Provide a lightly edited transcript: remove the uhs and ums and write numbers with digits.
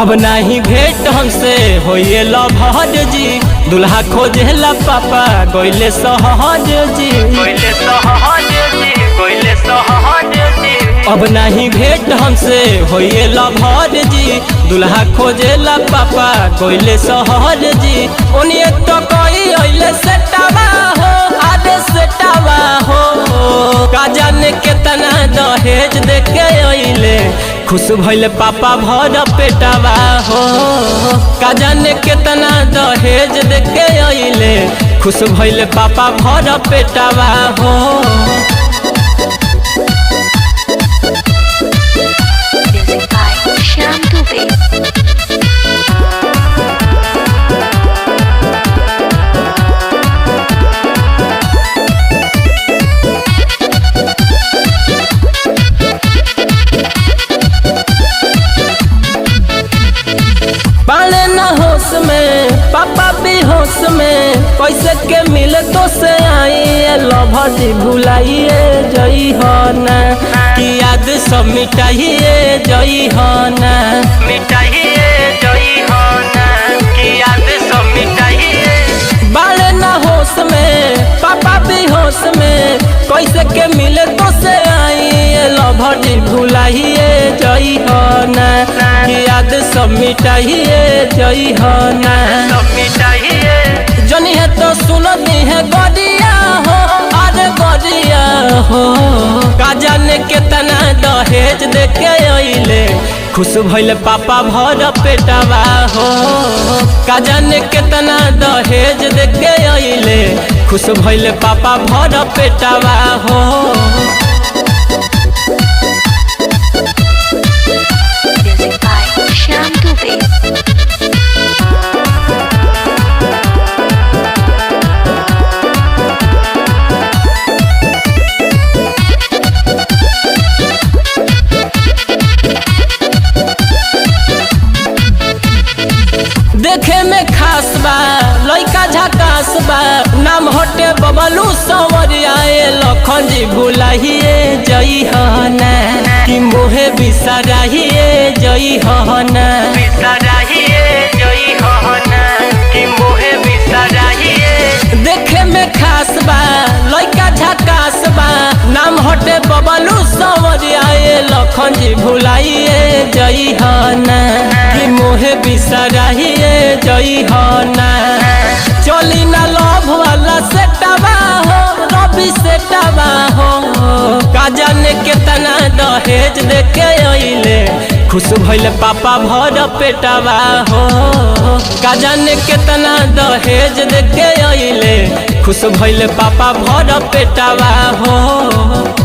अब नहीं भेंट हमसे होइए लभर जी, दुल्हा खोजेला पापा गइले सहज जी, गइले सहज जी, गइले सहज जी। अब नहीं भेंट हमसे होइए लभर जी, दुल्हा खोजेला पापा गइले सहज जी। ओनिए तो कोई अइले सेटावा हो, आदे सेटावा हो, का जाने केतना दहेज देके अइले, खुश भइले पापा भर पेटावा हो। का जाने केतना दहेज देके अइले, खुश भइले पापा भर पेटावा हो। बाले न होश में पापा भी होश में, कैसे के मिले तो से आई लभर जी भुलाइए जई हो ना, कि याद सब मिटाइए जई हो ना, मिटाइए जई हो ना, कि याद सब मिटाइए। बाले न होश में पापा भी होश में, कैसे के मिले तो से आई लभर जी भुलाइए जई हो ना, कि याद सब मिटाइए जई हो ना, सब मिटाइए। जनी है तो सुनती है गोदिया हो, अरे गोदिया हो, का जाने केतना दहेज देके अइले, खुश भइले पापा भर पेटावा हो। का जाने केतना दहेज देके अइले, खुश भइले पापा भर पेटावा हो। देखे में खास बा लइका झकास बा, नाम हटे बबलू संवरिया लखन जी भुलाइए जई हो ना, कि मोहे बिसराइए जई हो ना, बिसराइए जई हो ना, कि मोहे बिसराइए। देखे में खास बा लइका झकास बा, नाम हटे बबलू संवरिया लखन जी भुलाइए जई हो ना, कि मोहे बिसराइए जई हो ना। चली ना लव वाला सेटावा हो, रवि सेटावा हो, का जाने केतना दहेज देके अइले, खुश भइले पापा भर पेटावा हो। का जाने केतना दहेज देके अइले, खुश भइले पापा भर पेटावा हो।